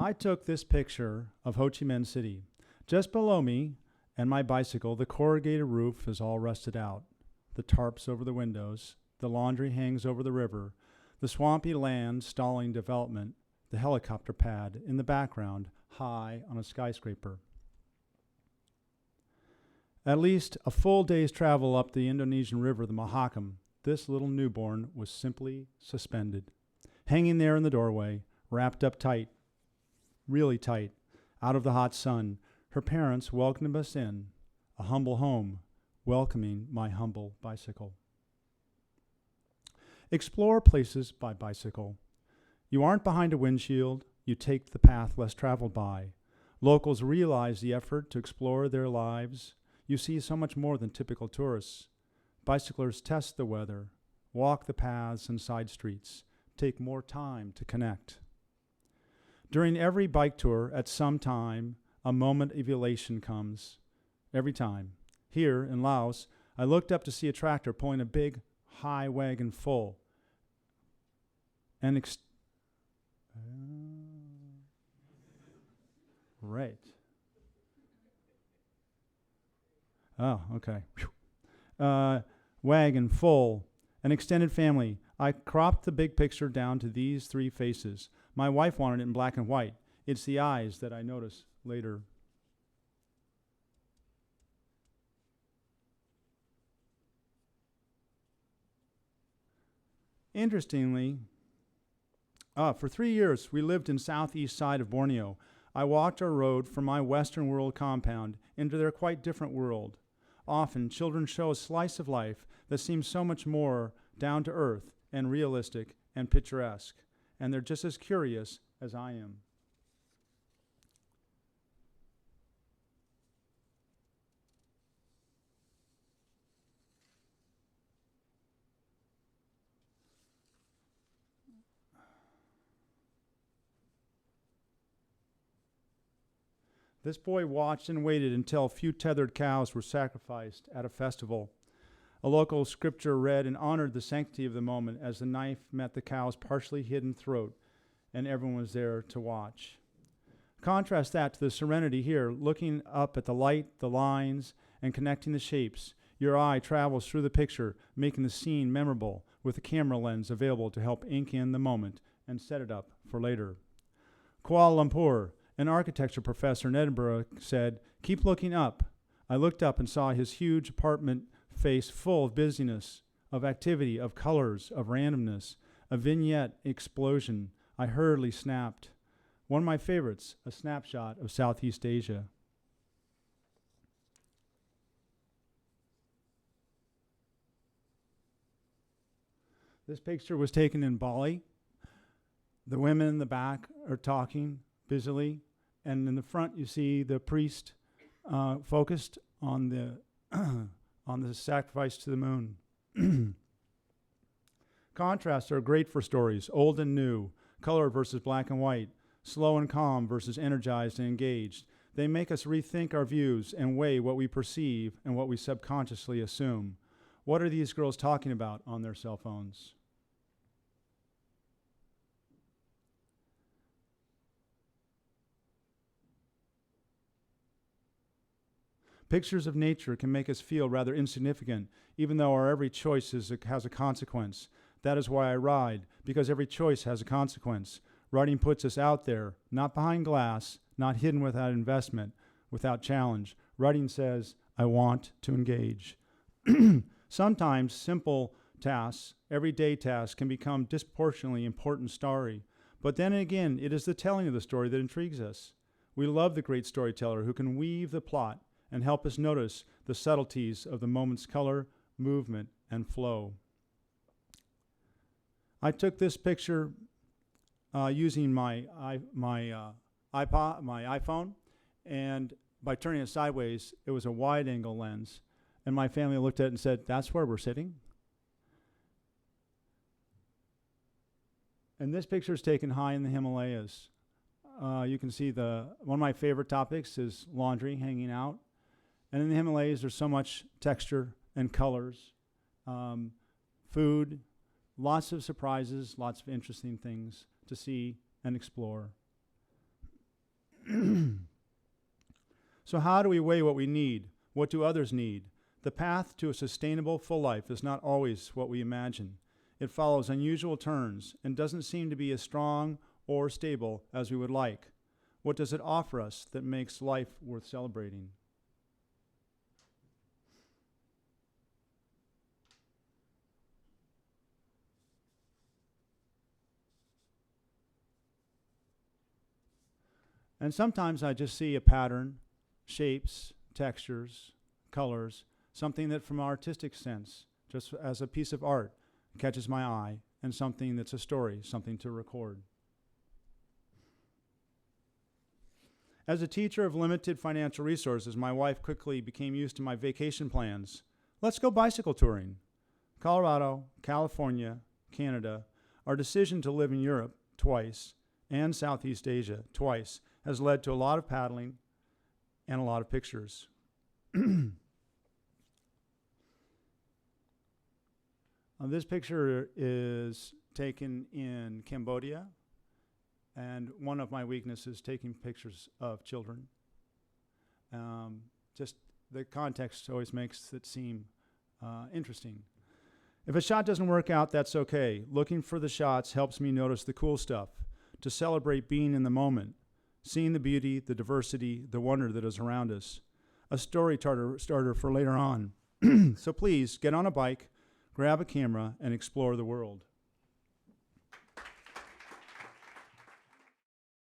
I took this picture of Ho Chi Minh City. Just below me and my bicycle, the corrugated roof is all rusted out. The tarps over the windows, the laundry hangs over the river, the swampy land stalling development, the helicopter pad in the background, high on a skyscraper. At least a full day's travel up the Indonesian river, the Mahakam, this little newborn was simply suspended, hanging there in the doorway, wrapped up tight, really tight, out of the hot sun. Her parents welcomed us in, a humble home, welcoming my humble bicycle. Explore places by bicycle. You aren't behind a windshield, you take the path less traveled by. Locals realize the effort to explore their lives. You see so much more than typical tourists. Bicyclers test the weather, walk the paths and side streets, take more time to connect. During every bike tour, at some time, a moment of elation comes. Every time. Here in Laos, I looked up to see a tractor pulling a big, high wagon full. Right. Oh, okay. Wagon full, an extended family. I cropped the big picture down to these three faces. My wife wanted it in black and white. It's the eyes that I notice later. Interestingly, for 3 years, we lived in southeast side of Borneo. I walked our road from my Western world compound into their quite different world. Often, children show a slice of life that seems so much more down to earth and realistic and picturesque, and they're just as curious as I am. This boy watched and waited until a few tethered cows were sacrificed at a festival. A local scripture read and honored the sanctity of the moment as the knife met the cow's partially hidden throat, and everyone was there to watch. Contrast that to the serenity here, looking up at the light, the lines, and connecting the shapes. Your eye travels through the picture, making the scene memorable, with a camera lens available to help ink in the moment and set it up for later. Kuala Lumpur. An architecture professor in Edinburgh said, "Keep looking up." I looked up and saw his huge apartment face full of busyness, of activity, of colors, of randomness, a vignette explosion. I hurriedly snapped. One of my favorites, a snapshot of Southeast Asia. This picture was taken in Bali. The women in the back are talking busily. And in the front, you see the priest focused on the on the sacrifice to the moon. Contrasts are great for stories, old and new, color versus black and white, slow and calm versus energized and engaged. They make us rethink our views and weigh what we perceive and what we subconsciously assume. What are these girls talking about on their cell phones? Pictures of nature can make us feel rather insignificant, even though our every choice has a consequence. That is why I ride, because every choice has a consequence. Riding puts us out there, not behind glass, not hidden without investment, without challenge. Riding says, I want to engage. Sometimes simple tasks, everyday tasks, can become disproportionately important story. But then again, it is the telling of the story that intrigues us. We love the great storyteller who can weave the plot and help us notice the subtleties of the moment's color, movement, and flow. I took this picture using my iPhone, and by turning it sideways, it was a wide-angle lens. And my family looked at it and said, "That's where we're sitting?" And this picture is taken high in the Himalayas. You can see one of my favorite topics is laundry hanging out. And in the Himalayas, there's so much texture and colors, food, lots of surprises, lots of interesting things to see and explore. So how do we weigh what we need? What do others need? The path to a sustainable, full life is not always what we imagine. It follows unusual turns and doesn't seem to be as strong or stable as we would like. What does it offer us that makes life worth celebrating? And sometimes I just see a pattern, shapes, textures, colors, something that from an artistic sense, just as a piece of art, catches my eye, and something that's a story, something to record. As a teacher of limited financial resources, my wife quickly became used to my vacation plans. Let's go bicycle touring. Colorado, California, Canada. Our decision to live in Europe twice and Southeast Asia twice has led to a lot of paddling and a lot of pictures. This picture is taken in Cambodia, and one of my weaknesses is taking pictures of children. Just the context always makes it seem interesting. If a shot doesn't work out, that's okay. Looking for the shots helps me notice the cool stuff, to celebrate being in the moment, seeing the beauty, the diversity, the wonder that is around us. A story starter for later on. So please, get on a bike, grab a camera, and explore the world.